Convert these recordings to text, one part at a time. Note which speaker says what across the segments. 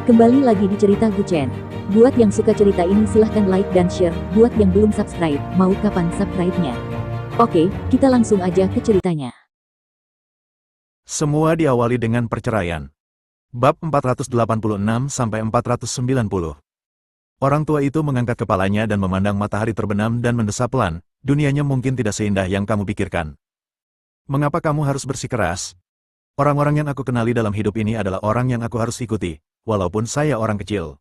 Speaker 1: Kembali lagi di cerita Guchen. Buat yang suka cerita ini silahkan like dan share. Buat yang belum subscribe, mau kapan subscribe-nya? Oke, kita langsung aja ke ceritanya.
Speaker 2: Semua diawali dengan perceraian. Bab 486-490. Orang tua itu mengangkat kepalanya dan memandang matahari terbenam dan mendesah pelan. Dunianya mungkin tidak seindah yang kamu pikirkan. Mengapa kamu harus bersikeras? Orang-orang yang aku kenali dalam hidup ini adalah orang yang aku harus ikuti, walaupun saya orang kecil.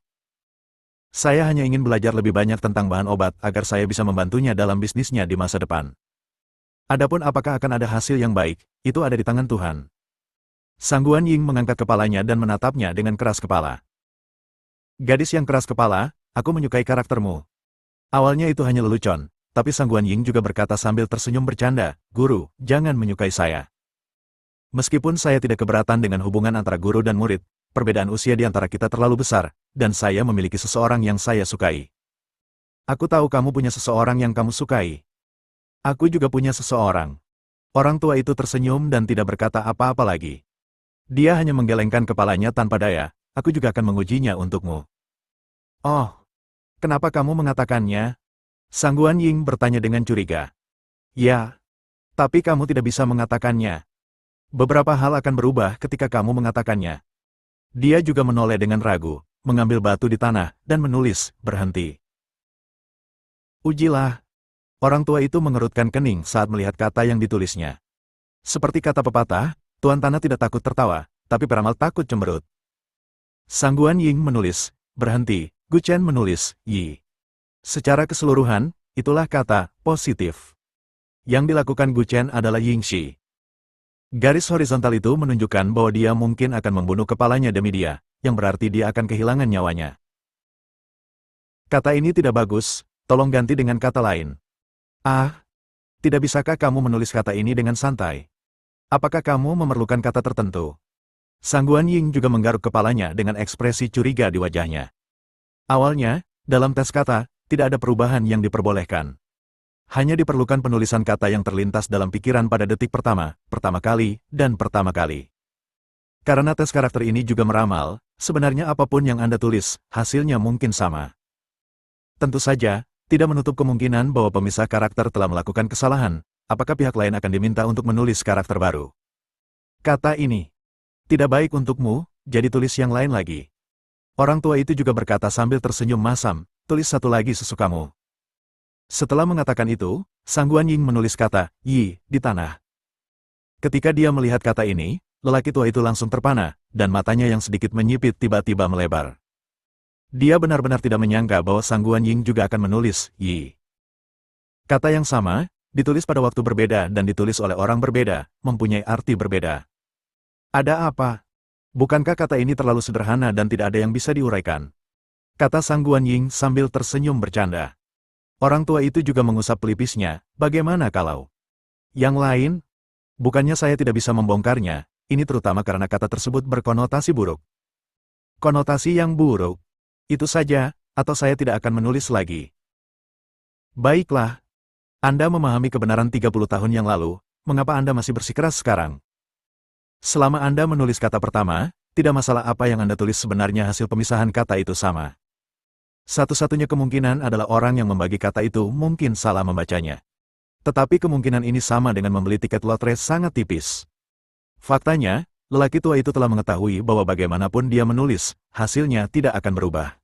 Speaker 2: Saya hanya ingin belajar lebih banyak tentang bahan obat agar saya bisa membantunya dalam bisnisnya di masa depan. Adapun apakah akan ada hasil yang baik, itu ada di tangan Tuhan. Sang Guan Ying mengangkat kepalanya dan menatapnya dengan keras kepala. Gadis yang keras kepala, aku menyukai karaktermu. Awalnya itu hanya lelucon, tapi Sang Guan Ying juga berkata sambil tersenyum bercanda, "Guru, jangan menyukai saya. Meskipun saya tidak keberatan dengan hubungan antara guru dan murid, perbedaan usia di antara kita terlalu besar, dan saya memiliki seseorang yang saya sukai. Aku tahu kamu punya seseorang yang kamu sukai. Aku juga punya seseorang." Orang tua itu tersenyum dan tidak berkata apa-apa lagi. Dia hanya menggelengkan kepalanya tanpa daya. "Aku juga akan mengujinya untukmu." "Oh, kenapa kamu mengatakannya?" Sang Guan Ying bertanya dengan curiga. "Ya, tapi kamu tidak bisa mengatakannya. Beberapa hal akan berubah ketika kamu mengatakannya." Dia juga menoleh dengan ragu, mengambil batu di tanah, dan menulis, "Berhenti." "Ujilah." Orang tua itu mengerutkan kening saat melihat kata yang ditulisnya. Seperti kata pepatah, Tuan Tanah tidak takut tertawa, tapi peramal takut cemberut. Sang Guan Ying menulis, "Berhenti." Guchen menulis, "Yi." Secara keseluruhan, itulah kata positif. Yang dilakukan Guchen adalah Yingxi. Garis horizontal itu menunjukkan bahwa dia mungkin akan membunuh kepalanya demi dia, yang berarti dia akan kehilangan nyawanya. "Kata ini tidak bagus, tolong ganti dengan kata lain." "Ah, tidak bisakah kamu menulis kata ini dengan santai? Apakah kamu memerlukan kata tertentu?" Sang Guan Ying juga menggaruk kepalanya dengan ekspresi curiga di wajahnya. Awalnya, dalam tes kata, tidak ada perubahan yang diperbolehkan. Hanya diperlukan penulisan kata yang terlintas dalam pikiran pada detik pertama kali, dan pertama kali. Karena tes karakter ini juga meramal, sebenarnya apapun yang Anda tulis, hasilnya mungkin sama. Tentu saja, tidak menutup kemungkinan bahwa pemisah karakter telah melakukan kesalahan. Apakah pihak lain akan diminta untuk menulis karakter baru? "Kata ini tidak baik untukmu, jadi tulis yang lain lagi." Orang tua itu juga berkata sambil tersenyum masam, "Tulis satu lagi sesukamu." Setelah mengatakan itu, Sang Guan Ying menulis kata "Yi" di tanah. Ketika dia melihat kata ini, lelaki tua itu langsung terpana, dan matanya yang sedikit menyipit tiba-tiba melebar. Dia benar-benar tidak menyangka bahwa Sang Guan Ying juga akan menulis "Yi". Kata yang sama, ditulis pada waktu berbeda dan ditulis oleh orang berbeda, mempunyai arti berbeda. Ada apa? Bukankah kata ini terlalu sederhana dan tidak ada yang bisa diuraikan? Kata Sang Guan Ying sambil tersenyum bercanda. Orang tua itu juga mengusap pelipisnya, "Bagaimana kalau yang lain? Bukannya saya tidak bisa membongkarnya, ini terutama karena kata tersebut berkonotasi buruk." "Konotasi yang buruk? Itu saja, atau saya tidak akan menulis lagi." "Baiklah. Anda memahami kebenaran 30 tahun yang lalu, mengapa Anda masih bersikeras sekarang? Selama Anda menulis kata pertama, tidak masalah apa yang Anda tulis sebenarnya hasil pemisahan kata itu sama. Satu-satunya kemungkinan adalah orang yang membagi kata itu mungkin salah membacanya. Tetapi kemungkinan ini sama dengan membeli tiket lotre sangat tipis." Faktanya, lelaki tua itu telah mengetahui bahwa bagaimanapun dia menulis, hasilnya tidak akan berubah.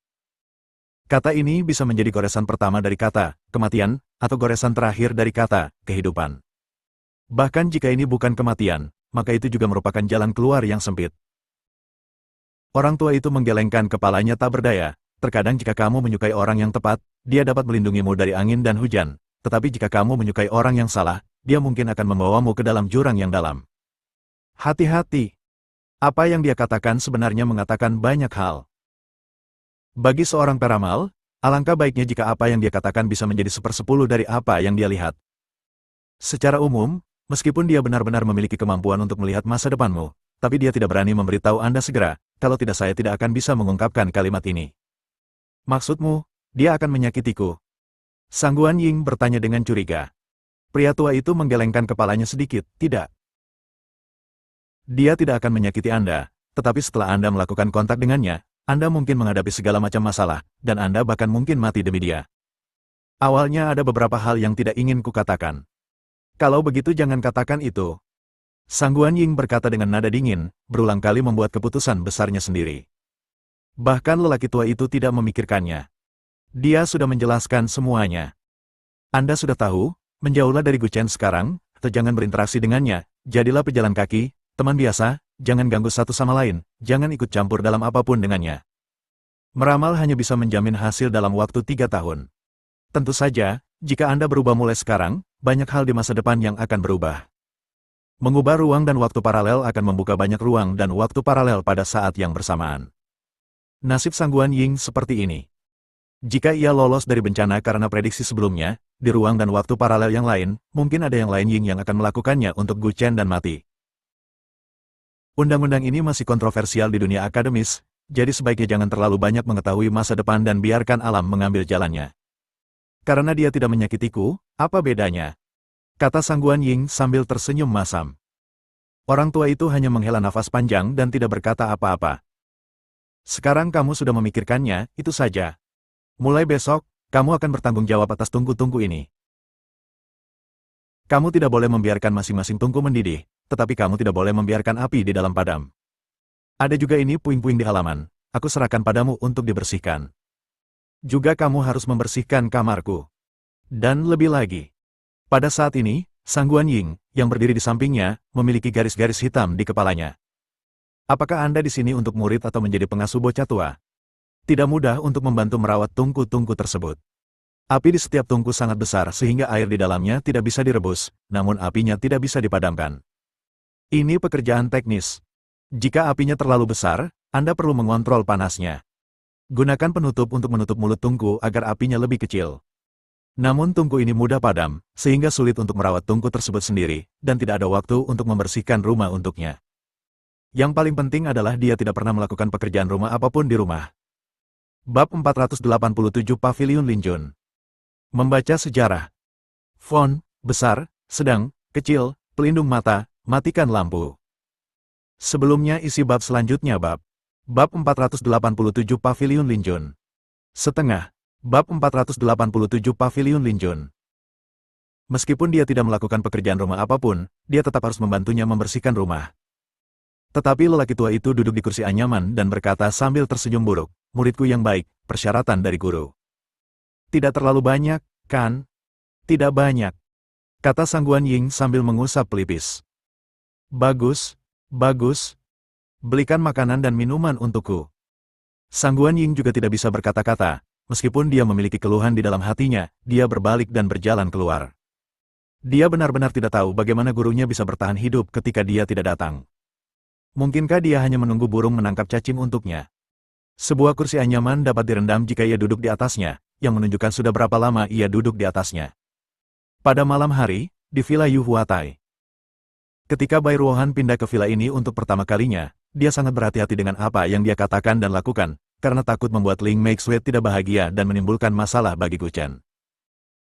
Speaker 2: Kata ini bisa menjadi goresan pertama dari kata kematian, atau goresan terakhir dari kata kehidupan. Bahkan jika ini bukan kematian, maka itu juga merupakan jalan keluar yang sempit. Orang tua itu menggelengkan kepalanya tak berdaya. "Terkadang jika kamu menyukai orang yang tepat, dia dapat melindungimu dari angin dan hujan. Tetapi jika kamu menyukai orang yang salah, dia mungkin akan membawamu ke dalam jurang yang dalam." Hati-hati. Apa yang dia katakan sebenarnya mengatakan banyak hal. Bagi seorang peramal, alangkah baiknya jika apa yang dia katakan bisa menjadi 1/10 dari apa yang dia lihat. Secara umum, meskipun dia benar-benar memiliki kemampuan untuk melihat masa depanmu, tapi dia tidak berani memberitahu Anda segera, "Kalau tidak saya tidak akan bisa mengungkapkan kalimat ini." "Maksudmu, dia akan menyakitiku?" Sang Guan Ying bertanya dengan curiga. Pria tua itu menggelengkan kepalanya sedikit, "Tidak. Dia tidak akan menyakiti Anda, tetapi setelah Anda melakukan kontak dengannya, Anda mungkin menghadapi segala macam masalah, dan Anda bahkan mungkin mati demi dia. Awalnya ada beberapa hal yang tidak ingin kukatakan. Kalau begitu jangan katakan itu. Sang Guanying berkata dengan nada dingin, berulang kali membuat keputusan besarnya sendiri. Bahkan lelaki tua itu tidak memikirkannya. Dia sudah menjelaskan semuanya. Anda sudah tahu, menjauhlah dari Gu Chen sekarang, atau jangan berinteraksi dengannya, jadilah pejalan kaki, teman biasa, jangan ganggu satu sama lain, jangan ikut campur dalam apapun dengannya. Meramal hanya bisa menjamin hasil dalam waktu 3 tahun. Tentu saja, jika Anda berubah mulai sekarang, banyak hal di masa depan yang akan berubah. Mengubah ruang dan waktu paralel akan membuka banyak ruang dan waktu paralel pada saat yang bersamaan. Nasib Sang Guanying seperti ini. Jika ia lolos dari bencana karena prediksi sebelumnya, di ruang dan waktu paralel yang lain, mungkin ada yang lain Ying yang akan melakukannya untuk Gu Chen dan mati. Undang-undang ini masih kontroversial di dunia akademis, jadi sebaiknya jangan terlalu banyak mengetahui masa depan dan biarkan alam mengambil jalannya. Karena dia tidak menyakitiku, apa bedanya? Kata Sang Guanying sambil tersenyum masam. Orang tua itu hanya menghela nafas panjang dan tidak berkata apa-apa. Sekarang kamu sudah memikirkannya, itu saja. Mulai besok, kamu akan bertanggung jawab atas tungku-tungku ini. Kamu tidak boleh membiarkan masing-masing tungku mendidih, tetapi kamu tidak boleh membiarkan api di dalam padam. Ada juga ini puing-puing di halaman, aku serahkan padamu untuk dibersihkan. Juga kamu harus membersihkan kamarku. Dan lebih lagi. Pada saat ini, Sang Guanying, yang berdiri di sampingnya, memiliki garis-garis hitam di kepalanya. Apakah Anda di sini untuk murid atau menjadi pengasuh bocah tua? Tidak mudah untuk membantu merawat tungku-tungku tersebut. Api di setiap tungku sangat besar sehingga air di dalamnya tidak bisa direbus, namun apinya tidak bisa dipadamkan. Ini pekerjaan teknis. Jika apinya terlalu besar, Anda perlu mengontrol panasnya. Gunakan penutup untuk menutup mulut tungku agar apinya lebih kecil. Namun tungku ini mudah padam, sehingga sulit untuk merawat tungku tersebut sendiri, dan tidak ada waktu untuk membersihkan rumah untuknya. Yang paling penting adalah dia tidak pernah melakukan pekerjaan rumah apapun di rumah. Bab 487 Paviliun Linjun. Membaca sejarah. Font, besar, sedang, kecil, pelindung mata, matikan lampu. Sebelumnya isi bab selanjutnya Bab 487 Paviliun Linjun. Setengah. Bab 487 Paviliun Linjun. Meskipun dia tidak melakukan pekerjaan rumah apapun, dia tetap harus membantunya membersihkan rumah. Tetapi lelaki tua itu duduk di kursi anyaman dan berkata sambil tersenyum buruk, muridku yang baik, persyaratan dari guru. Tidak terlalu banyak, kan? Tidak banyak. Kata Sang Guanying sambil mengusap pelipis. Bagus, bagus. Belikan makanan dan minuman untukku. Sang Guanying juga tidak bisa berkata-kata, meskipun dia memiliki keluhan di dalam hatinya, dia berbalik dan berjalan keluar. Dia benar-benar tidak tahu bagaimana gurunya bisa bertahan hidup ketika dia tidak datang. Mungkinkah dia hanya menunggu burung menangkap cacing untuknya? Sebuah kursi anyaman dapat direndam jika ia duduk di atasnya, yang menunjukkan sudah berapa lama ia duduk di atasnya. Pada malam hari, di Villa Yu Huatai. Ketika Bai Ruohan pindah ke villa ini untuk pertama kalinya, dia sangat berhati-hati dengan apa yang dia katakan dan lakukan, karena takut membuat Ling Meixue tidak bahagia dan menimbulkan masalah bagi Gu Chen.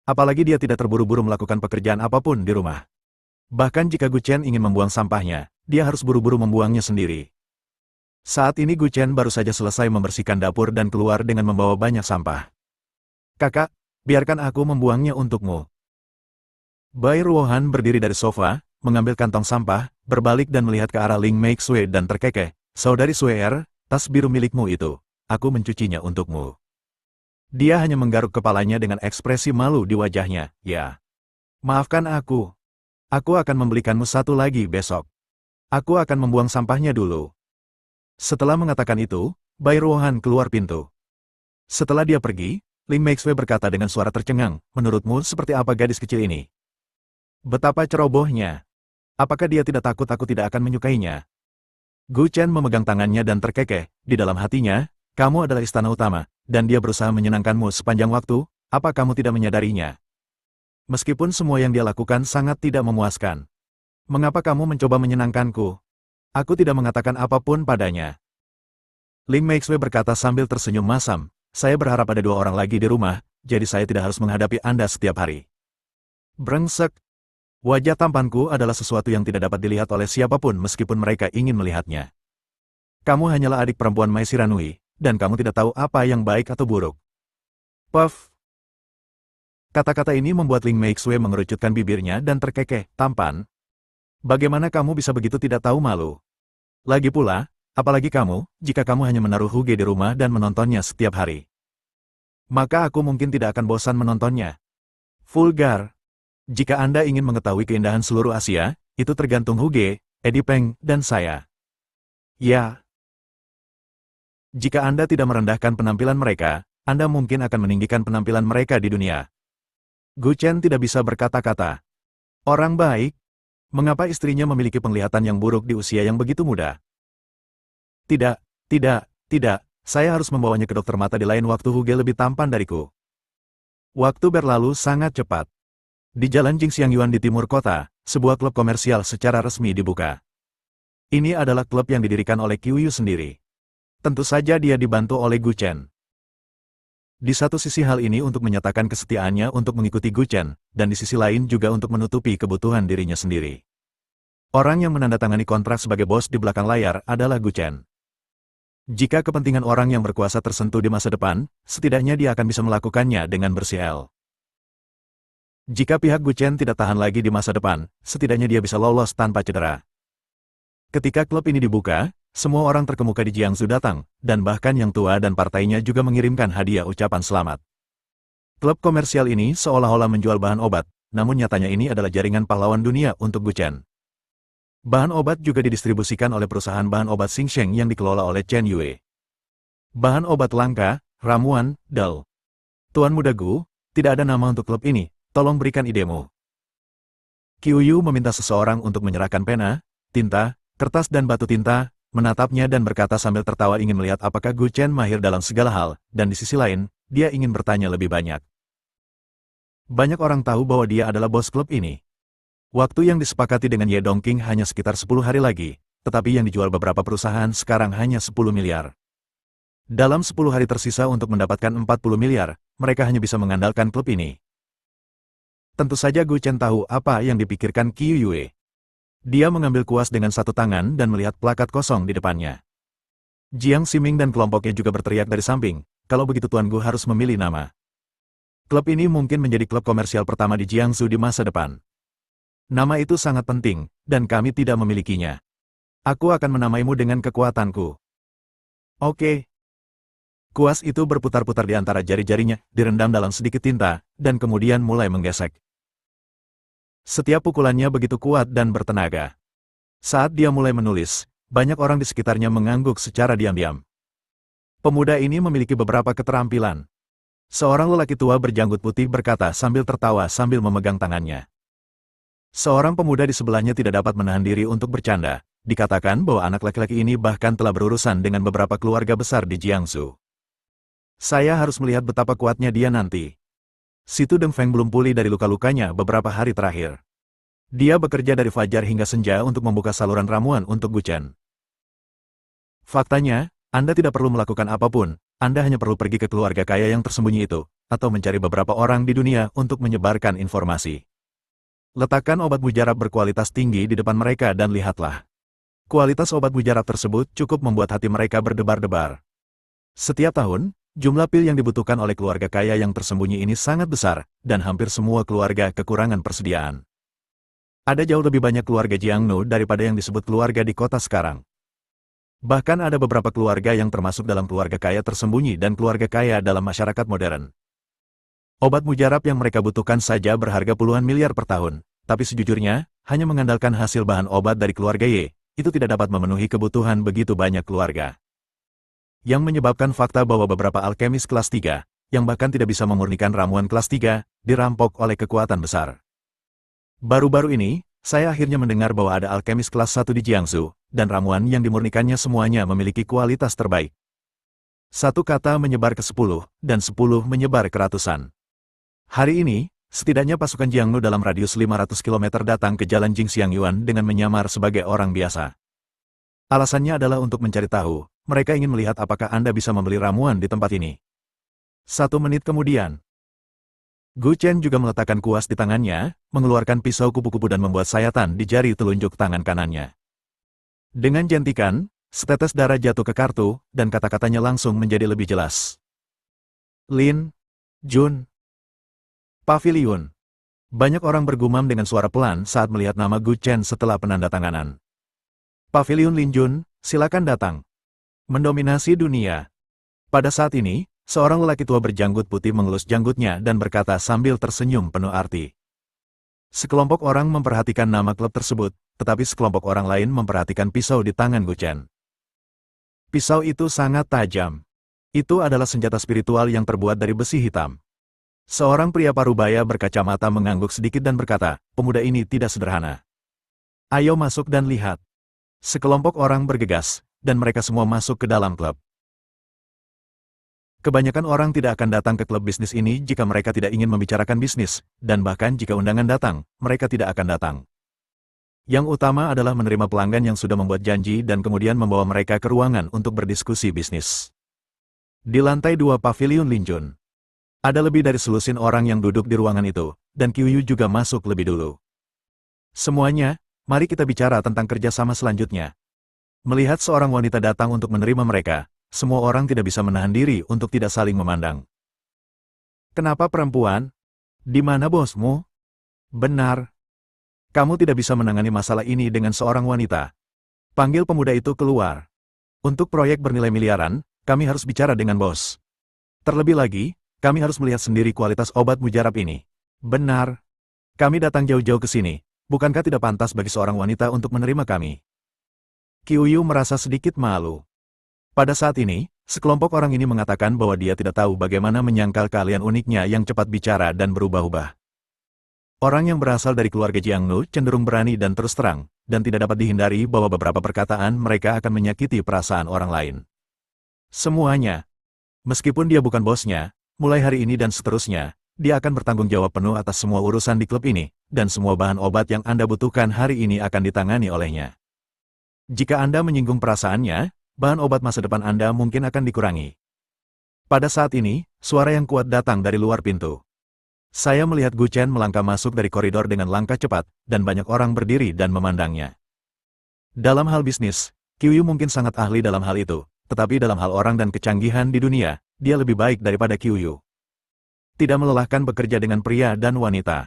Speaker 2: Apalagi dia tidak terburu-buru melakukan pekerjaan apapun di rumah. Bahkan jika Gu Chen ingin membuang sampahnya, dia harus buru-buru membuangnya sendiri. Saat ini Gu Chen baru saja selesai membersihkan dapur dan keluar dengan membawa banyak sampah. Kakak, biarkan aku membuangnya untukmu. Bai Ruohan berdiri dari sofa, mengambil kantong sampah, berbalik dan melihat ke arah Ling Meixue dan terkekeh, saudari Suer, tas biru milikmu itu, aku mencucinya untukmu. Dia hanya menggaruk kepalanya dengan ekspresi malu di wajahnya, ya. Maafkan aku. Aku akan membelikanmu satu lagi besok. Aku akan membuang sampahnya dulu. Setelah mengatakan itu, Bai Ruohan keluar pintu. Setelah dia pergi, Ling Meixue berkata dengan suara tercengang, menurutmu seperti apa gadis kecil ini? Betapa cerobohnya. Apakah dia tidak takut aku tidak akan menyukainya? Gu Chen memegang tangannya dan terkekeh, di dalam hatinya, kamu adalah istana utama, dan dia berusaha menyenangkanmu sepanjang waktu, apa kamu tidak menyadarinya? Meskipun semua yang dia lakukan sangat tidak memuaskan. Mengapa kamu mencoba menyenangkanku? Aku tidak mengatakan apapun padanya. Ling Meixue berkata sambil tersenyum masam, saya berharap ada 2 orang lagi di rumah, jadi saya tidak harus menghadapi Anda setiap hari. Brengsek. Wajah tampanku adalah sesuatu yang tidak dapat dilihat oleh siapapun meskipun mereka ingin melihatnya. Kamu hanyalah adik perempuan Mai Shiranui, dan kamu tidak tahu apa yang baik atau buruk. Puff. Kata-kata ini membuat Ling Meixue mengerucutkan bibirnya dan terkekeh, tampan. Bagaimana kamu bisa begitu tidak tahu malu? Lagi pula, apalagi kamu, jika kamu hanya menaruh Huge di rumah dan menontonnya setiap hari. Maka aku mungkin tidak akan bosan menontonnya. Vulgar. Jika Anda ingin mengetahui keindahan seluruh Asia, itu tergantung Huge, Eddie Peng, dan saya. Ya. Jika Anda tidak merendahkan penampilan mereka, Anda mungkin akan meninggikan penampilan mereka di dunia. Gu Chen tidak bisa berkata-kata. Orang baik? Mengapa istrinya memiliki penglihatan yang buruk di usia yang begitu muda? Tidak, tidak. Saya harus membawanya ke dokter mata di lain waktu. Huge lebih tampan dariku. Waktu berlalu sangat cepat. Di Jalan Jingxiangyuan di timur kota, sebuah klub komersial secara resmi dibuka. Ini adalah klub yang didirikan oleh Qiu Yu sendiri. Tentu saja dia dibantu oleh Gu Chen. Di satu sisi hal ini untuk menyatakan kesetiaannya untuk mengikuti Gu Chen, dan di sisi lain juga untuk menutupi kebutuhan dirinya sendiri. Orang yang menandatangani kontrak sebagai bos di belakang layar adalah Gu Chen. Jika kepentingan orang yang berkuasa tersentuh di masa depan, setidaknya dia akan bisa melakukannya dengan bersih. Jika pihak Gu Chen tidak tahan lagi di masa depan, setidaknya dia bisa lolos tanpa cedera. Ketika klub ini dibuka, semua orang terkemuka di Jiangsu datang, dan bahkan yang tua dan partainya juga mengirimkan hadiah ucapan selamat. Klub komersial ini seolah-olah menjual bahan obat, namun nyatanya ini adalah jaringan pahlawan dunia untuk Gu Chen. Bahan obat juga didistribusikan oleh perusahaan bahan obat Xingsheng yang dikelola oleh Chen Yue. Bahan obat langka, ramuan, dal. Tuan Muda Gu, tidak ada nama untuk klub ini, tolong berikan idemu. Qiu Yu meminta seseorang untuk menyerahkan pena, tinta, kertas dan batu tinta, menatapnya dan berkata sambil tertawa ingin melihat apakah Gu Chen mahir dalam segala hal, dan di sisi lain, dia ingin bertanya lebih banyak. Banyak orang tahu bahwa dia adalah bos klub ini. Waktu yang disepakati dengan Ye Dongqing hanya sekitar 10 hari lagi, tetapi yang dijual beberapa perusahaan sekarang hanya 10 miliar. Dalam 10 hari tersisa untuk mendapatkan 40 miliar, mereka hanya bisa mengandalkan klub ini. Tentu saja Gu Chen tahu apa yang dipikirkan Qiu Yue. Dia mengambil kuas dengan satu tangan dan melihat plakat kosong di depannya. Jiang Ximing dan kelompoknya juga berteriak dari samping, kalau begitu Tuan Gu harus memilih nama. Klub ini mungkin menjadi klub komersial pertama di Jiangsu di masa depan. Nama itu sangat penting, dan kami tidak memilikinya. Aku akan menamaimu dengan kekuatanku. Oke. Kuas itu berputar-putar di antara jari-jarinya, direndam dalam sedikit tinta, dan kemudian mulai menggesek. Setiap pukulannya begitu kuat dan bertenaga. Saat dia mulai menulis, banyak orang di sekitarnya mengangguk secara diam-diam. Pemuda ini memiliki beberapa keterampilan. Seorang lelaki tua berjanggut putih berkata sambil tertawa sambil memegang tangannya. Seorang pemuda di sebelahnya tidak dapat menahan diri untuk bercanda. Dikatakan bahwa anak laki-laki ini bahkan telah berurusan dengan beberapa keluarga besar di Jiangsu. Saya harus melihat betapa kuatnya dia nanti. Si Tu Dengfeng belum pulih dari luka-lukanya beberapa hari terakhir. Dia bekerja dari fajar hingga senja untuk membuka saluran ramuan untuk Gu Chen. Faktanya, Anda tidak perlu melakukan apapun, Anda hanya perlu pergi ke keluarga kaya yang tersembunyi itu, atau mencari beberapa orang di dunia untuk menyebarkan informasi. Letakkan obat mujarab berkualitas tinggi di depan mereka dan lihatlah. Kualitas obat mujarab tersebut cukup membuat hati mereka berdebar-debar. Setiap tahun, jumlah pil yang dibutuhkan oleh keluarga kaya yang tersembunyi ini sangat besar, dan hampir semua keluarga kekurangan persediaan. Ada jauh lebih banyak keluarga Jiangnu daripada yang disebut keluarga di kota sekarang. Bahkan ada beberapa keluarga yang termasuk dalam keluarga kaya tersembunyi dan keluarga kaya dalam masyarakat modern. Obat mujarab yang mereka butuhkan saja berharga puluhan miliar per tahun, tapi sejujurnya, hanya mengandalkan hasil bahan obat dari keluarga Ye, itu tidak dapat memenuhi kebutuhan begitu banyak keluarga. Yang menyebabkan fakta bahwa beberapa alkemis kelas 3, yang bahkan tidak bisa memurnikan ramuan kelas 3, dirampok oleh kekuatan besar. Baru-baru ini, saya akhirnya mendengar bahwa ada alkemis kelas 1 di Jiangsu, dan ramuan yang dimurnikannya semuanya memiliki kualitas terbaik. Satu kata menyebar ke 10, dan 10 menyebar ke ratusan. Hari ini, setidaknya pasukan Jiangnu dalam radius 500 km datang ke Jalan Jingxiangyuan dengan menyamar sebagai orang biasa. Alasannya adalah untuk mencari tahu, mereka ingin melihat apakah Anda bisa membeli ramuan di tempat ini. 1 menit kemudian, Gu Chen juga meletakkan kuas di tangannya, mengeluarkan pisau kupu-kupu dan membuat sayatan di jari telunjuk tangan kanannya. Dengan jentikan, Setetes darah jatuh ke kartu, dan kata-katanya langsung menjadi lebih jelas. Lin Jun. Paviliun. Banyak orang bergumam dengan suara pelan saat melihat nama Gu Chen setelah penandatanganan. Paviliun Lin Jun, silakan datang. Mendominasi dunia. Pada saat ini, seorang lelaki tua berjanggut putih mengelus janggutnya dan berkata sambil tersenyum penuh arti. Sekelompok orang memperhatikan nama klub tersebut, tetapi sekelompok orang lain memperhatikan pisau di tangan Gu Chen. Pisau itu sangat tajam. Itu adalah senjata spiritual yang terbuat dari besi hitam. Seorang pria parubaya berkacamata mengangguk sedikit dan berkata, pemuda ini tidak sederhana. Ayo masuk dan lihat. Sekelompok orang bergegas, dan mereka semua masuk ke dalam klub. Kebanyakan orang tidak akan datang ke klub bisnis ini jika mereka tidak ingin membicarakan bisnis, dan bahkan jika undangan datang, mereka tidak akan datang. Yang utama adalah menerima pelanggan yang sudah membuat janji dan kemudian membawa mereka ke ruangan untuk berdiskusi bisnis. Di lantai 2 Paviliun Lin Jun. Ada lebih dari selusin orang yang duduk di ruangan itu, dan Qiuyu juga masuk lebih dulu. Semuanya, mari kita bicara tentang kerjasama selanjutnya. Melihat seorang wanita datang untuk menerima mereka, semua orang tidak bisa menahan diri untuk tidak saling memandang. Kenapa perempuan? Di mana bosmu? Benar. Kamu tidak bisa menangani masalah ini dengan seorang wanita. Panggil pemuda itu keluar. Untuk proyek bernilai miliaran, kami harus bicara dengan bos. Terlebih lagi, kami harus melihat sendiri kualitas obat mujarab ini. Benar. Kami datang jauh-jauh ke sini. Bukankah tidak pantas bagi seorang wanita untuk menerima kami? Qiuyu merasa sedikit malu. Pada saat ini, sekelompok orang ini mengatakan bahwa dia tidak tahu bagaimana menyangkal keahlian uniknya yang cepat bicara dan berubah-ubah. Orang yang berasal dari keluarga Jiangnu cenderung berani dan terus terang, dan tidak dapat dihindari bahwa beberapa perkataan mereka akan menyakiti perasaan orang lain. Semuanya. Meskipun dia bukan bosnya, mulai hari ini dan seterusnya, dia akan bertanggung jawab penuh atas semua urusan di klub ini, dan semua bahan obat yang Anda butuhkan hari ini akan ditangani olehnya. Jika Anda menyinggung perasaannya, bahan obat masa depan Anda mungkin akan dikurangi. Pada saat ini, suara yang kuat datang dari luar pintu. Saya melihat Gu Chen melangkah masuk dari koridor dengan langkah cepat, dan banyak orang berdiri dan memandangnya. Dalam hal bisnis, Qiuyu mungkin sangat ahli dalam hal itu, tetapi dalam hal orang dan kecanggihan di dunia, dia lebih baik daripada Qiuyu. Tidak melelahkan bekerja dengan pria dan wanita.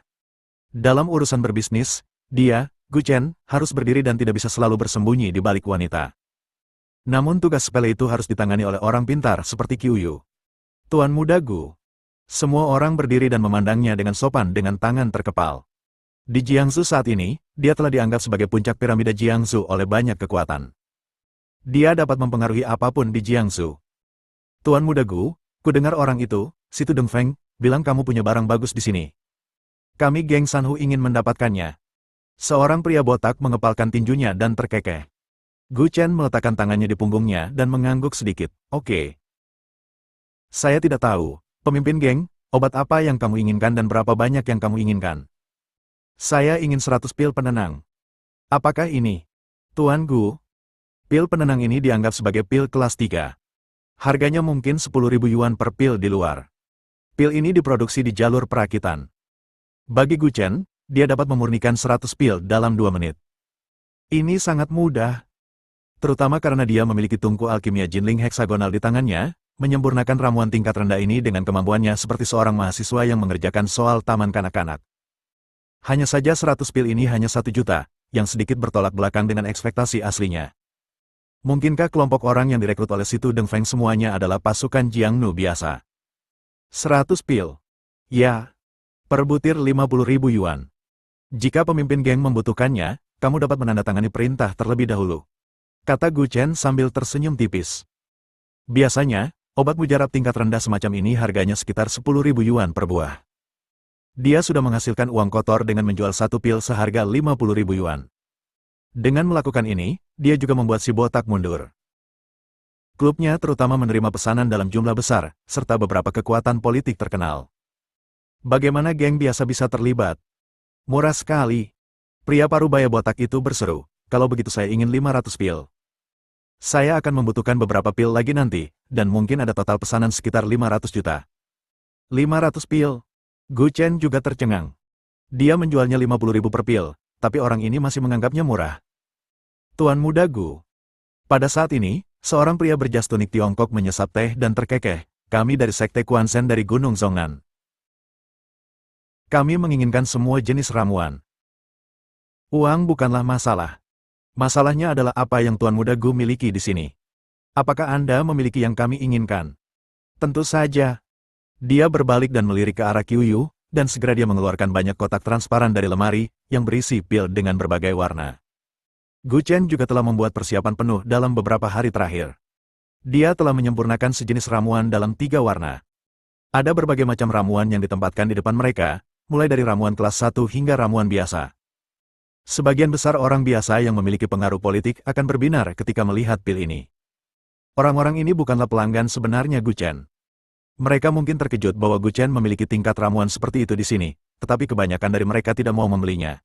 Speaker 2: Dalam urusan berbisnis, dia, Gu Chen, harus berdiri dan tidak bisa selalu bersembunyi di balik wanita. Namun tugas sepele itu harus ditangani oleh orang pintar seperti Qiuyu. Tuan Muda Gu. Semua orang berdiri dan memandangnya dengan sopan dengan tangan terkepal. Di Jiangsu saat ini, dia telah dianggap sebagai puncak piramida Jiangsu oleh banyak kekuatan. Dia dapat mempengaruhi apapun di Jiangsu. Tuan Muda Gu, kudengar orang itu, si Tudeng Feng, bilang kamu punya barang bagus di sini. Kami geng Sanhu ingin mendapatkannya. Seorang pria botak mengepalkan tinjunya dan terkekeh. Gu Chen meletakkan tangannya di punggungnya dan mengangguk sedikit. Oke. Saya tidak tahu. Pemimpin geng, obat apa yang kamu inginkan dan berapa banyak yang kamu inginkan? Saya ingin 100 pil penenang. Apakah ini? Tuan Gu. Pil penenang ini dianggap sebagai pil kelas 3. Harganya mungkin 10.000 yuan per pil di luar. Pil ini diproduksi di jalur perakitan. Bagi Gu Chen, dia dapat memurnikan 100 pil dalam 2 menit. Ini sangat mudah. Terutama karena dia memiliki tungku alkimia Jinling heksagonal di tangannya, menyempurnakan ramuan tingkat rendah ini dengan kemampuannya seperti seorang mahasiswa yang mengerjakan soal taman kanak-kanak. Hanya saja 100 pil ini hanya 1 juta, yang sedikit bertolak belakang dengan ekspektasi aslinya. Mungkinkah kelompok orang yang direkrut oleh si Tudeng Feng semuanya adalah pasukan Jiangnu biasa? 100 pil. Ya. Per butir 50.000 yuan. Jika pemimpin geng membutuhkannya, kamu dapat menandatangani perintah terlebih dahulu. Kata Gu Chen sambil tersenyum tipis. Biasanya, obat mujarab tingkat rendah semacam ini harganya sekitar 10.000 yuan per buah. Dia sudah menghasilkan uang kotor dengan menjual 1 pil seharga 50.000 yuan. Dengan melakukan ini, dia juga membuat si botak mundur. Klubnya terutama menerima pesanan dalam jumlah besar, serta beberapa kekuatan politik terkenal. Bagaimana geng biasa bisa terlibat? Murah sekali. Pria parubaya botak itu berseru, kalau begitu saya ingin 500 pil. Saya akan membutuhkan beberapa pil lagi nanti, dan mungkin ada total pesanan sekitar 500 juta. 500 pil. Gu Chen juga tercengang. Dia menjualnya 50.000 per pil, tapi orang ini masih menganggapnya murah. Tuan Muda Gu. Pada saat ini, seorang pria berjas tunik Tiongkok menyesap teh dan terkekeh. Kami dari Sekte Quanzhen dari Gunung Zhongnan. Kami menginginkan semua jenis ramuan. Uang bukanlah masalah. Masalahnya adalah apa yang Tuan Muda Gu miliki di sini. Apakah Anda memiliki yang kami inginkan? Tentu saja. Dia berbalik dan melirik ke arah Qiu Yu, dan segera dia mengeluarkan banyak kotak transparan dari lemari, yang berisi pil dengan berbagai warna. Gu Chen juga telah membuat persiapan penuh dalam beberapa hari terakhir. Dia telah menyempurnakan sejenis ramuan dalam 3 warna. Ada berbagai macam ramuan yang ditempatkan di depan mereka, mulai dari ramuan kelas 1 hingga ramuan biasa. Sebagian besar orang biasa yang memiliki pengaruh politik akan berbinar ketika melihat pil ini. Orang-orang ini bukanlah pelanggan sebenarnya Gu Chen. Mereka mungkin terkejut bahwa Gu Chen memiliki tingkat ramuan seperti itu di sini, tetapi kebanyakan dari mereka tidak mau membelinya.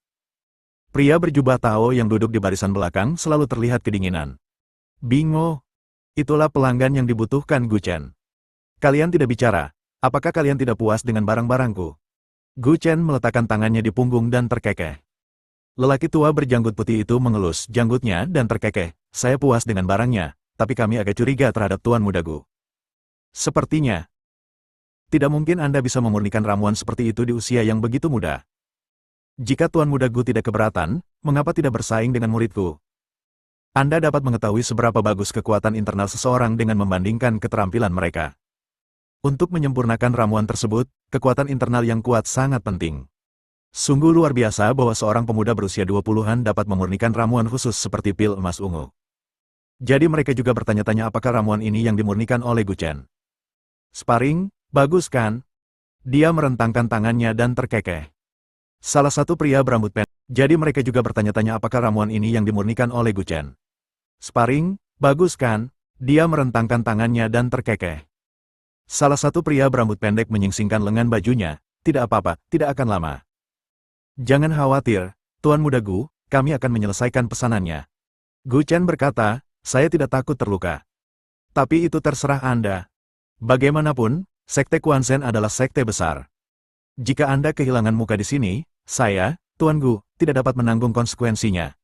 Speaker 2: Pria berjubah Tao yang duduk di barisan belakang selalu terlihat kedinginan. Bingo! Itulah pelanggan yang dibutuhkan Gu Chen. Kalian tidak bicara, apakah kalian tidak puas dengan barang-barangku? Gu Chen meletakkan tangannya di punggung dan terkekeh. Lelaki tua berjanggut putih itu mengelus janggutnya dan terkekeh. Saya puas dengan barangnya, tapi kami agak curiga terhadap Tuan Muda Gu. Sepertinya, tidak mungkin Anda bisa memurnikan ramuan seperti itu di usia yang begitu muda. Jika Tuan Muda Gu tidak keberatan, mengapa tidak bersaing dengan muridku? Anda dapat mengetahui seberapa bagus kekuatan internal seseorang dengan membandingkan keterampilan mereka. Untuk menyempurnakan ramuan tersebut, kekuatan internal yang kuat sangat penting. Sungguh luar biasa bahwa seorang pemuda berusia 20-an dapat memurnikan ramuan khusus seperti pil emas ungu. Jadi mereka juga bertanya-tanya apakah ramuan ini yang dimurnikan oleh Gu Chen. Sparring, bagus kan? Dia merentangkan tangannya dan terkekeh. Salah satu pria berambut pendek. Jadi mereka juga bertanya-tanya apakah ramuan ini yang dimurnikan oleh Gu Chen. Sparring, bagus kan? Dia merentangkan tangannya dan terkekeh. Salah satu pria berambut pendek menyingsingkan lengan bajunya. Tidak apa-apa, tidak akan lama. Jangan khawatir, Tuan Muda Gu, kami akan menyelesaikan pesanannya. Gu Chen berkata, saya tidak takut terluka. Tapi itu terserah Anda. Bagaimanapun, Sekte Quanzhen adalah sekte besar. Jika Anda kehilangan muka di sini, saya, Tuan Gu, tidak dapat menanggung konsekuensinya.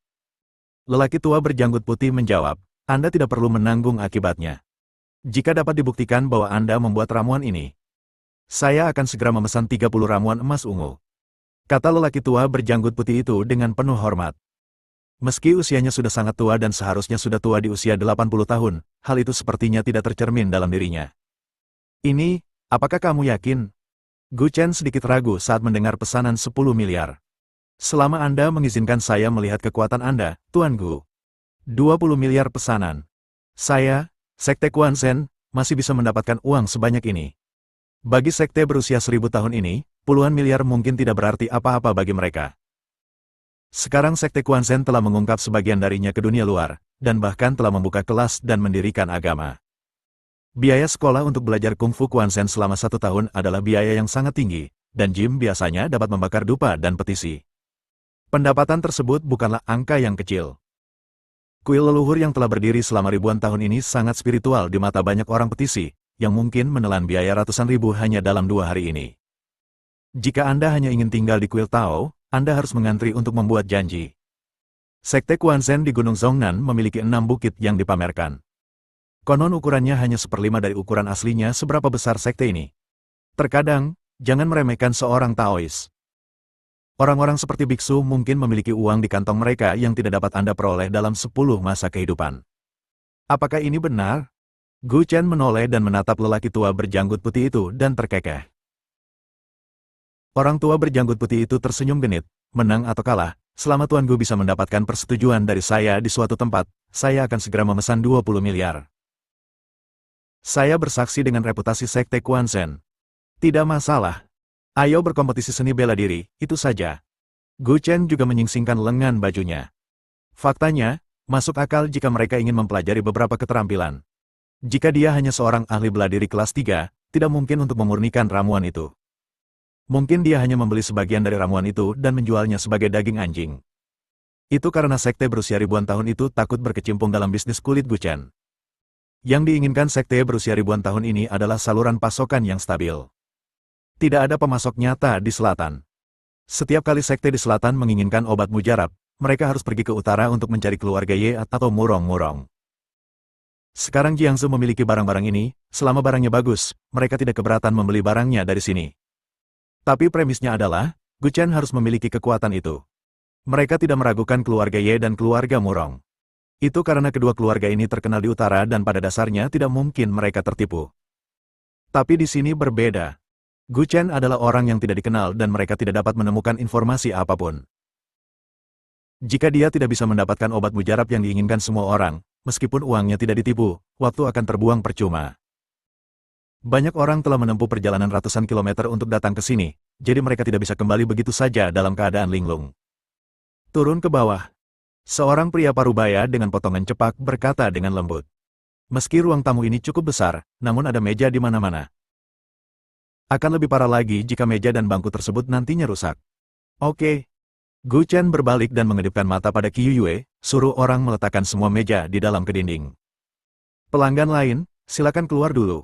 Speaker 2: Lelaki tua berjanggut putih menjawab, Anda tidak perlu menanggung akibatnya. Jika dapat dibuktikan bahwa Anda membuat ramuan ini, saya akan segera memesan 30 ramuan emas ungu. Kata lelaki tua berjanggut putih itu dengan penuh hormat. Meski usianya sudah sangat tua dan seharusnya sudah tua di usia 80 tahun, hal itu sepertinya tidak tercermin dalam dirinya. Ini, apakah kamu yakin? Gu Chen sedikit ragu saat mendengar pesanan 10 miliar. Selama Anda mengizinkan saya melihat kekuatan Anda, Tuan Gu. 20 miliar pesanan. Saya, Sekte Quanzhen, masih bisa mendapatkan uang sebanyak ini. Bagi sekte berusia 1000 tahun ini, puluhan miliar mungkin tidak berarti apa-apa bagi mereka. Sekarang Sekte Quanzhen telah mengungkap sebagian darinya ke dunia luar, dan bahkan telah membuka kelas dan mendirikan agama. Biaya sekolah untuk belajar Kung Fu Quanzhen selama 1 tahun adalah biaya yang sangat tinggi, dan Jim biasanya dapat membakar dupa dan petisi. Pendapatan tersebut bukanlah angka yang kecil. Kuil leluhur yang telah berdiri selama ribuan tahun ini sangat spiritual di mata banyak orang petisi, yang mungkin menelan biaya ratusan ribu hanya dalam 2 hari ini. Jika Anda hanya ingin tinggal di kuil Tao, Anda harus mengantri untuk membuat janji. Sekte Quanzhen di Gunung Zhongnan memiliki 6 bukit yang dipamerkan. Konon ukurannya hanya 1/5 dari ukuran aslinya seberapa besar sekte ini. Terkadang, jangan meremehkan seorang Taois. Orang-orang seperti biksu mungkin memiliki uang di kantong mereka yang tidak dapat Anda peroleh dalam 10 masa kehidupan. Apakah ini benar? Gu Chen menoleh dan menatap lelaki tua berjanggut putih itu dan terkekeh. Orang tua berjanggut putih itu tersenyum genit, menang atau kalah, selama Tuan Gu bisa mendapatkan persetujuan dari saya di suatu tempat, saya akan segera memesan 20 miliar. Saya bersaksi dengan reputasi Sekte Quanzhen. Tidak masalah. Ayo berkompetisi seni bela diri, itu saja. Gu Chen juga menyingsingkan lengan bajunya. Faktanya, masuk akal jika mereka ingin mempelajari beberapa keterampilan. Jika dia hanya seorang ahli bela diri kelas 3, tidak mungkin untuk memurnikan ramuan itu. Mungkin dia hanya membeli sebagian dari ramuan itu dan menjualnya sebagai daging anjing. Itu karena sekte berusia ribuan tahun itu takut berkecimpung dalam bisnis kulit Gu Chen. Yang diinginkan sekte berusia ribuan tahun ini adalah saluran pasokan yang stabil. Tidak ada pemasok nyata di selatan. Setiap kali sekte di selatan menginginkan obat mujarab, mereka harus pergi ke utara untuk mencari keluarga Ye atau murong-murong. Sekarang Jiangsu memiliki barang-barang ini, selama barangnya bagus, mereka tidak keberatan membeli barangnya dari sini. Tapi premisnya adalah, Gu Chen harus memiliki kekuatan itu. Mereka tidak meragukan keluarga Ye dan keluarga Murong. Itu karena kedua keluarga ini terkenal di utara dan pada dasarnya tidak mungkin mereka tertipu. Tapi di sini berbeda. Gu Chen adalah orang yang tidak dikenal dan mereka tidak dapat menemukan informasi apapun. Jika dia tidak bisa mendapatkan obat mujarab yang diinginkan semua orang, meskipun uangnya tidak ditipu, waktu akan terbuang percuma. Banyak orang telah menempuh perjalanan ratusan kilometer untuk datang ke sini, jadi mereka tidak bisa kembali begitu saja dalam keadaan linglung. Turun ke bawah. Seorang pria parubaya dengan potongan cepak berkata dengan lembut. Meski ruang tamu ini cukup besar, namun ada meja di mana-mana. Akan lebih parah lagi jika meja dan bangku tersebut nantinya rusak. Oke. Gu Chen berbalik dan mengedipkan mata pada Qiu Yue, suruh orang meletakkan semua meja di dalam ke dinding. Pelanggan lain, silakan keluar dulu.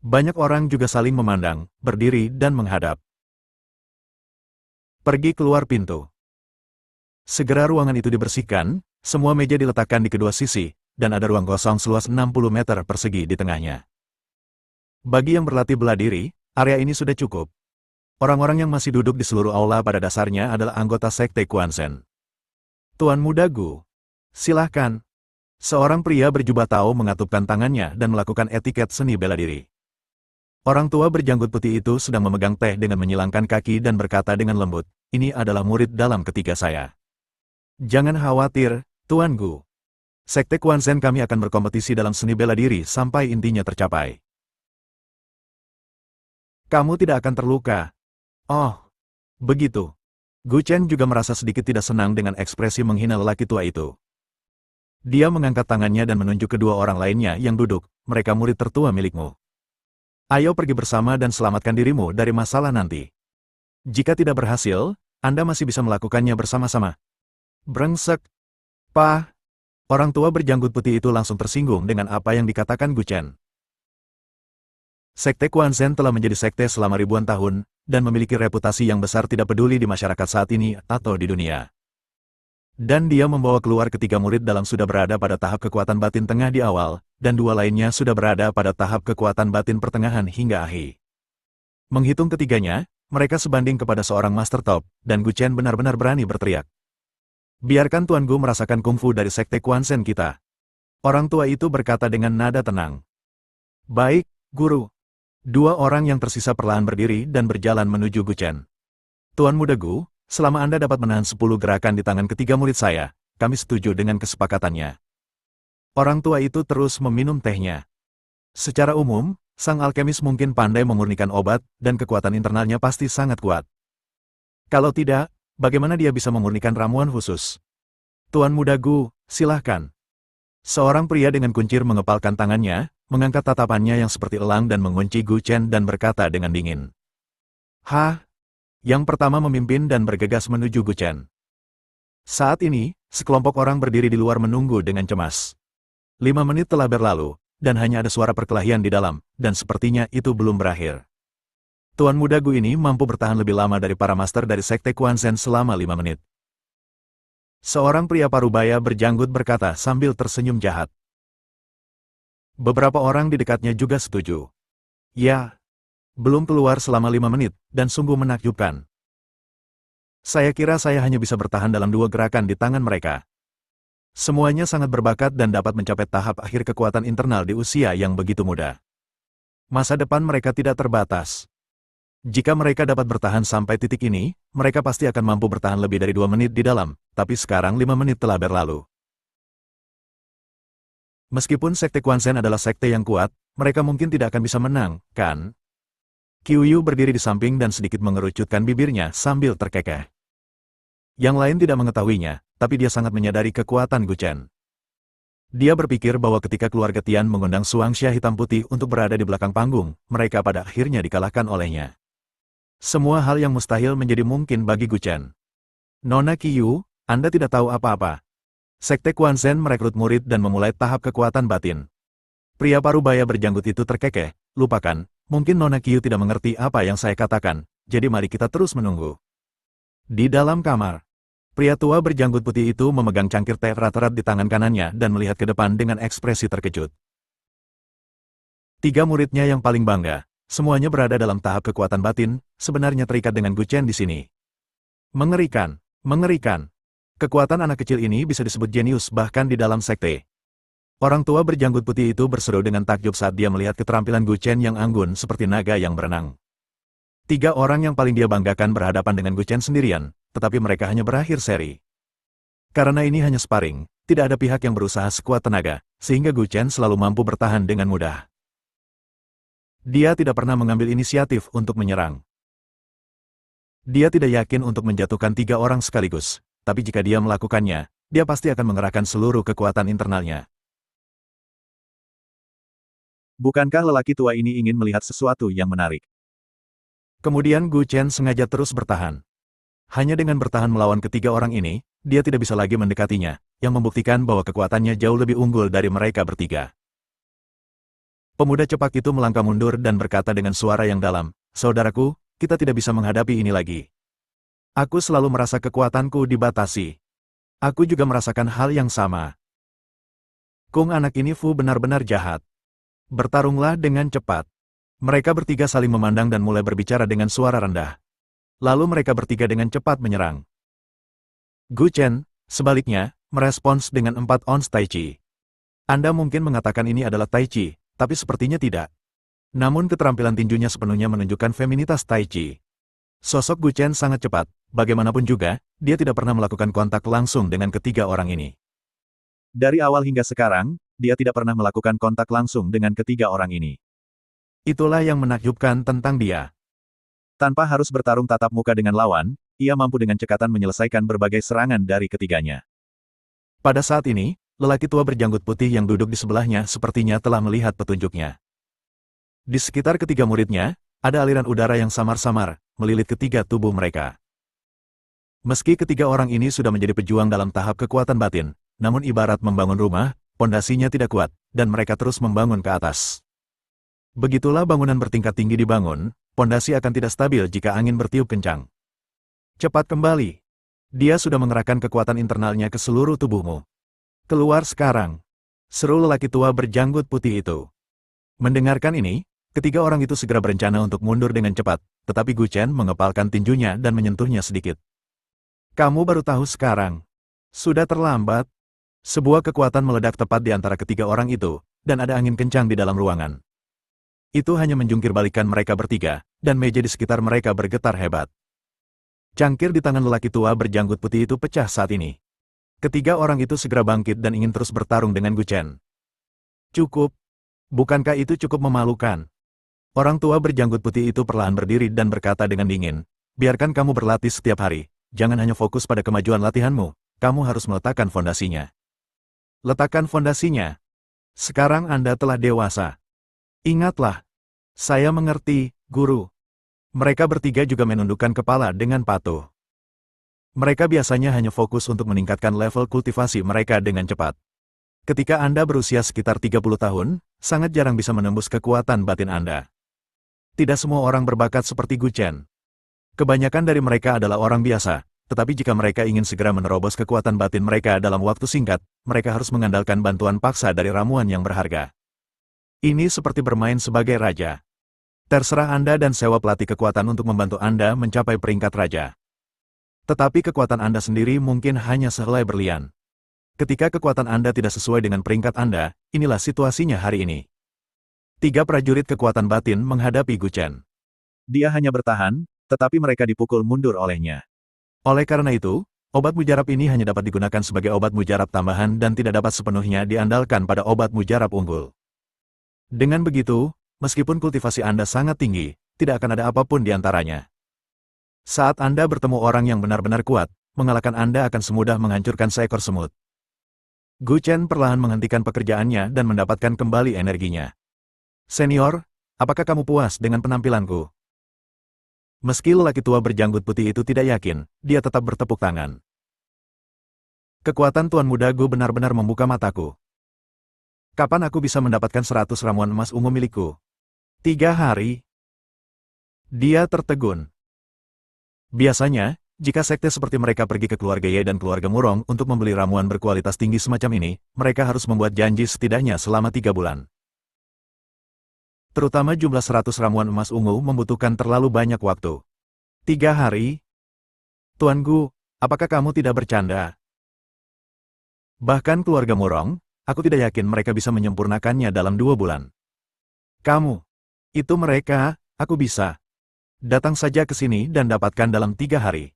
Speaker 2: Banyak orang juga saling memandang, berdiri dan menghadap. Pergi keluar pintu. Segera ruangan itu dibersihkan, semua meja diletakkan di kedua sisi, dan ada ruang kosong seluas 60 meter persegi di tengahnya. Bagi yang berlatih bela diri, area ini sudah cukup. Orang-orang yang masih duduk di seluruh aula pada dasarnya adalah anggota Sekte Quanzhen. Tuan Muda Gu, silahkan. Seorang pria berjubah tau mengatupkan tangannya dan melakukan etiket seni bela diri. Orang tua berjanggut putih itu sedang memegang teh dengan menyilangkan kaki dan berkata dengan lembut, ini adalah murid dalam ketiga saya. Jangan khawatir, Tuan Gu. Sekte Quanzhen kami akan berkompetisi dalam seni bela diri sampai intinya tercapai. Kamu tidak akan terluka. Oh, begitu. Gu Chen juga merasa sedikit tidak senang dengan ekspresi menghina lelaki tua itu. Dia mengangkat tangannya dan menunjuk kedua orang lainnya yang duduk, mereka murid tertua milikmu. Ayo pergi bersama dan selamatkan dirimu dari masalah nanti. Jika tidak berhasil, Anda masih bisa melakukannya bersama-sama. Brengsek. Pak. Orang tua berjanggut putih itu langsung tersinggung dengan apa yang dikatakan Gu Chen. Sekte Quanzhen telah menjadi sekte selama ribuan tahun, dan memiliki reputasi yang besar tidak peduli di masyarakat saat ini atau di dunia. Dan dia membawa keluar ketiga murid dalam sudah berada pada tahap kekuatan batin tengah di awal, dan dua lainnya sudah berada pada tahap kekuatan batin pertengahan hingga akhir. Menghitung ketiganya, mereka sebanding kepada seorang master top, dan Gu Chen benar-benar berani berteriak. Biarkan Tuan Gu merasakan kungfu dari Sekte Quanzhen kita. Orang tua itu berkata dengan nada tenang. Baik, Guru. Dua orang yang tersisa perlahan berdiri dan berjalan menuju Gu Chen. Tuan Muda Gu, selama Anda dapat menahan 10 gerakan di tangan ketiga murid saya, kami setuju dengan kesepakatannya. Orang tua itu terus meminum tehnya. Secara umum, sang alkemis mungkin pandai memurnikan obat, dan kekuatan internalnya pasti sangat kuat. Kalau tidak, bagaimana dia bisa memurnikan ramuan khusus? Tuan Muda Gu, silahkan. Seorang pria dengan kuncir mengepalkan tangannya, mengangkat tatapannya yang seperti elang dan mengunci Gu Chen dan berkata dengan dingin. Hah? Yang pertama memimpin dan bergegas menuju Gu Chen. Saat ini, sekelompok orang berdiri di luar menunggu dengan cemas. 5 menit telah berlalu, dan hanya ada suara perkelahian di dalam, dan sepertinya itu belum berakhir. Tuan Muda Gu ini mampu bertahan lebih lama dari para master dari Sekte Quanzhen selama 5 menit. Seorang pria parubaya berjanggut berkata sambil tersenyum jahat. Beberapa orang di dekatnya juga setuju. Ya, belum keluar selama 5 menit, dan sungguh menakjubkan. Saya kira saya hanya bisa bertahan dalam 2 gerakan di tangan mereka. Semuanya sangat berbakat dan dapat mencapai tahap akhir kekuatan internal di usia yang begitu muda. Masa depan mereka tidak terbatas. Jika mereka dapat bertahan sampai titik ini, mereka pasti akan mampu bertahan lebih dari 2 menit di dalam, tapi sekarang 5 menit telah berlalu. Meskipun Sekte Quanzhen adalah sekte yang kuat, mereka mungkin tidak akan bisa menang, kan? Qiu Yu berdiri di samping dan sedikit mengerucutkan bibirnya sambil terkekeh. Yang lain tidak mengetahuinya, tapi dia sangat menyadari kekuatan Gu Chen. Dia berpikir bahwa ketika keluarga Tian mengundang Suangxia hitam putih untuk berada di belakang panggung, mereka pada akhirnya dikalahkan olehnya. Semua hal yang mustahil menjadi mungkin bagi Gu Chen. Nona Qiu, Anda tidak tahu apa-apa. Sekte Quanzhen merekrut murid dan memulai tahap kekuatan batin. Pria parubaya berjanggut itu terkekeh, lupakan, mungkin Nona Qiu tidak mengerti apa yang saya katakan, jadi mari kita terus menunggu. Di dalam kamar, pria tua berjanggut putih itu memegang cangkir teh erat-erat di tangan kanannya dan melihat ke depan dengan ekspresi terkejut. Tiga muridnya yang paling bangga, semuanya berada dalam tahap kekuatan batin, sebenarnya terikat dengan Gu Chen di sini. Mengerikan, mengerikan. Kekuatan anak kecil ini bisa disebut jenius bahkan di dalam sekte. Orang tua berjanggut putih itu berseru dengan takjub saat dia melihat keterampilan Gu Chen yang anggun seperti naga yang berenang. Tiga orang yang paling dia banggakan berhadapan dengan Gu Chen sendirian, tetapi mereka hanya berakhir seri. Karena ini hanya sparring, tidak ada pihak yang berusaha sekuat tenaga, sehingga Gu Chen selalu mampu bertahan dengan mudah. Dia tidak pernah mengambil inisiatif untuk menyerang. Dia tidak yakin untuk menjatuhkan tiga orang sekaligus, tapi jika dia melakukannya, dia pasti akan mengerahkan seluruh kekuatan internalnya. Bukankah lelaki tua ini ingin melihat sesuatu yang menarik? Kemudian Gu Chen sengaja terus bertahan. Hanya dengan bertahan melawan ketiga orang ini, dia tidak bisa lagi mendekatinya, yang membuktikan bahwa kekuatannya jauh lebih unggul dari mereka bertiga. Pemuda cepak itu melangkah mundur dan berkata dengan suara yang dalam, "Saudaraku, kita tidak bisa menghadapi ini lagi. Aku selalu merasa kekuatanku dibatasi. Aku juga merasakan hal yang sama. Kung anak ini Fu benar-benar jahat. Bertarunglah dengan cepat." Mereka bertiga saling memandang dan mulai berbicara dengan suara rendah. Lalu mereka bertiga dengan cepat menyerang. Gu Chen, sebaliknya, merespons dengan 4 ons Tai Chi. Anda mungkin mengatakan ini adalah Tai Chi, tapi sepertinya tidak. Namun keterampilan tinjunya sepenuhnya menunjukkan feminitas Tai Chi. Sosok Gu Chen sangat cepat, bagaimanapun juga, dia tidak pernah melakukan kontak langsung dengan ketiga orang ini. Dari awal hingga sekarang, dia tidak pernah melakukan kontak langsung dengan ketiga orang ini. Itulah yang menakjubkan tentang dia. Tanpa harus bertarung tatap muka dengan lawan, ia mampu dengan cekatan menyelesaikan berbagai serangan dari ketiganya. Pada saat ini, lelaki tua berjanggut putih yang duduk di sebelahnya sepertinya telah melihat petunjuknya. Di sekitar ketiga muridnya, ada aliran udara yang samar-samar, melilit ketiga tubuh mereka. Meski ketiga orang ini sudah menjadi pejuang dalam tahap kekuatan batin, namun ibarat membangun rumah, pondasinya tidak kuat, dan mereka terus membangun ke atas. Begitulah bangunan bertingkat tinggi dibangun, pondasi akan tidak stabil jika angin bertiup kencang. Cepat kembali. Dia sudah mengerahkan kekuatan internalnya ke seluruh tubuhmu. Keluar sekarang. Seru lelaki tua berjanggut putih itu. Mendengarkan ini, ketiga orang itu segera berencana untuk mundur dengan cepat, tetapi Gu Chen mengepalkan tinjunya dan menyentuhnya sedikit. Kamu baru tahu sekarang. Sudah terlambat. Sebuah kekuatan meledak tepat di antara ketiga orang itu, dan ada angin kencang di dalam ruangan. Itu hanya menjungkir balikan mereka bertiga, dan meja di sekitar mereka bergetar hebat. Cangkir di tangan lelaki tua berjanggut putih itu pecah saat ini. Ketiga orang itu segera bangkit dan ingin terus bertarung dengan Gu Chen. Cukup. Bukankah itu cukup memalukan? Orang tua berjanggut putih itu perlahan berdiri dan berkata dengan dingin, "Biarkan kamu berlatih setiap hari, jangan hanya fokus pada kemajuan latihanmu, kamu harus meletakkan fondasinya." Letakkan fondasinya. Sekarang Anda telah dewasa. Ingatlah. Saya mengerti, Guru. Mereka bertiga juga menundukkan kepala dengan patuh. Mereka biasanya hanya fokus untuk meningkatkan level kultivasi mereka dengan cepat. Ketika Anda berusia sekitar 30 tahun, sangat jarang bisa menembus kekuatan batin Anda. Tidak semua orang berbakat seperti Gu Chen. Kebanyakan dari mereka adalah orang biasa, tetapi jika mereka ingin segera menerobos kekuatan batin mereka dalam waktu singkat, mereka harus mengandalkan bantuan paksa dari ramuan yang berharga. Ini seperti bermain sebagai raja. Terserah Anda dan sewa pelatih kekuatan untuk membantu Anda mencapai peringkat raja. Tetapi kekuatan Anda sendiri mungkin hanya sehelai berlian. Ketika kekuatan Anda tidak sesuai dengan peringkat Anda, inilah situasinya hari ini. Tiga prajurit kekuatan batin menghadapi Gu Chen. Dia hanya bertahan, tetapi mereka dipukul mundur olehnya. Oleh karena itu, obat mujarab ini hanya dapat digunakan sebagai obat mujarab tambahan dan tidak dapat sepenuhnya diandalkan pada obat mujarab unggul. Dengan begitu, meskipun kultivasi Anda sangat tinggi, tidak akan ada apapun di antaranya. Saat Anda bertemu orang yang benar-benar kuat, mengalahkan Anda akan semudah menghancurkan seekor semut. Gu Chen perlahan menghentikan pekerjaannya dan mendapatkan kembali energinya. Senior, apakah kamu puas dengan penampilanku? Meski lelaki tua berjanggut putih itu tidak yakin, dia tetap bertepuk tangan. Kekuatan Tuan Muda Gu benar-benar membuka mataku. Kapan aku bisa mendapatkan 100 ramuan emas ungu milikku? 3 hari. Dia tertegun. Biasanya, jika sekte seperti mereka pergi ke keluarga Ye dan keluarga Murong untuk membeli ramuan berkualitas tinggi semacam ini, mereka harus membuat janji setidaknya selama 3 bulan. Terutama jumlah 100 ramuan emas ungu membutuhkan terlalu banyak waktu. 3 hari? Tuan Gu, apakah kamu tidak bercanda? Bahkan keluarga Murong, aku tidak yakin mereka bisa menyempurnakannya dalam 2 bulan. Kamu, itu mereka, aku bisa. Datang saja ke sini dan dapatkan dalam 3 hari.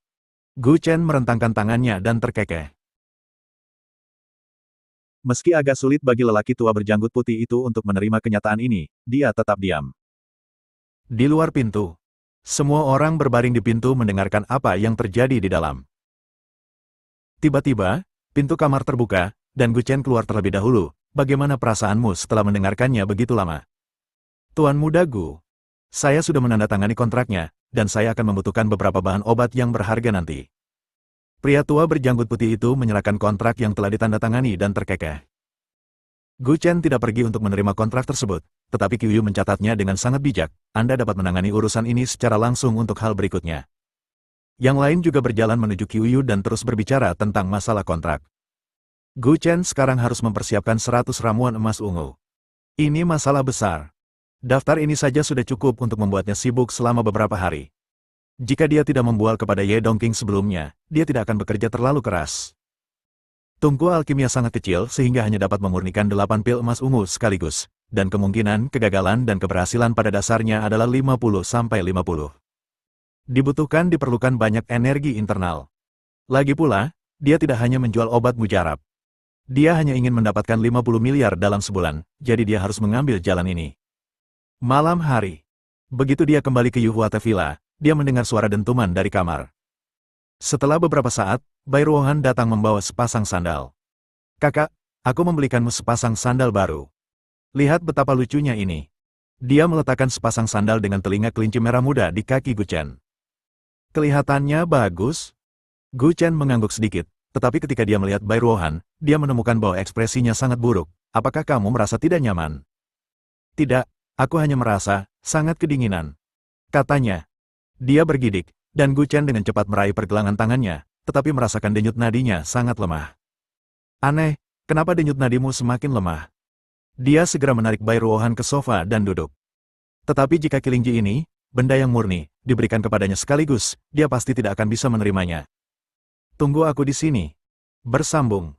Speaker 2: Gu Chen merentangkan tangannya dan terkekeh. Meski agak sulit bagi lelaki tua berjanggut putih itu untuk menerima kenyataan ini, dia tetap diam. Di luar pintu, semua orang berbaring di pintu mendengarkan apa yang terjadi di dalam. Tiba-tiba, pintu kamar terbuka, dan Gu Chen keluar terlebih dahulu. Bagaimana perasaanmu setelah mendengarkannya begitu lama? Tuan Muda Gu, saya sudah menandatangani kontraknya, dan saya akan membutuhkan beberapa bahan obat yang berharga nanti. Pria tua berjanggut putih itu menyerahkan kontrak yang telah ditandatangani dan terkekeh. Gu Chen tidak pergi untuk menerima kontrak tersebut, tetapi Qiu Yu mencatatnya dengan sangat bijak. Anda dapat menangani urusan ini secara langsung untuk hal berikutnya. Yang lain juga berjalan menuju Qiu Yu dan terus berbicara tentang masalah kontrak. Gu Chen sekarang harus mempersiapkan 100 ramuan emas ungu. Ini masalah besar. Daftar ini saja sudah cukup untuk membuatnya sibuk selama beberapa hari. Jika dia tidak membual kepada Ye Dongqing sebelumnya, dia tidak akan bekerja terlalu keras. Tungku alkimia sangat kecil sehingga hanya dapat memurnikan 8 pil emas ungu sekaligus, dan kemungkinan kegagalan dan keberhasilan pada dasarnya adalah 50-50. Diperlukan banyak energi internal. Lagi pula, dia tidak hanya menjual obat mujarab. Dia hanya ingin mendapatkan 50 miliar dalam sebulan, jadi dia harus mengambil jalan ini. Malam hari. Begitu dia kembali ke Yuhuate Villa, dia mendengar suara dentuman dari kamar. Setelah beberapa saat, Bai Ruohan datang membawa sepasang sandal. Kakak, aku membelikanmu sepasang sandal baru. Lihat betapa lucunya ini. Dia meletakkan sepasang sandal dengan telinga kelinci merah muda di kaki Gu Chen. Kelihatannya bagus. Gu Chen mengangguk sedikit, tetapi ketika dia melihat Bai Ruohan, dia menemukan bahwa ekspresinya sangat buruk. Apakah kamu merasa tidak nyaman? Tidak. Aku hanya merasa sangat kedinginan. Katanya. Dia bergidik, dan Gu Chen dengan cepat meraih pergelangan tangannya, tetapi merasakan denyut nadinya sangat lemah. Aneh, kenapa denyut nadimu semakin lemah? Dia segera menarik Bai Ruohan ke sofa dan duduk. Tetapi jika Qilingji ini, benda yang murni, diberikan kepadanya sekaligus, dia pasti tidak akan bisa menerimanya. Tunggu aku di sini. Bersambung.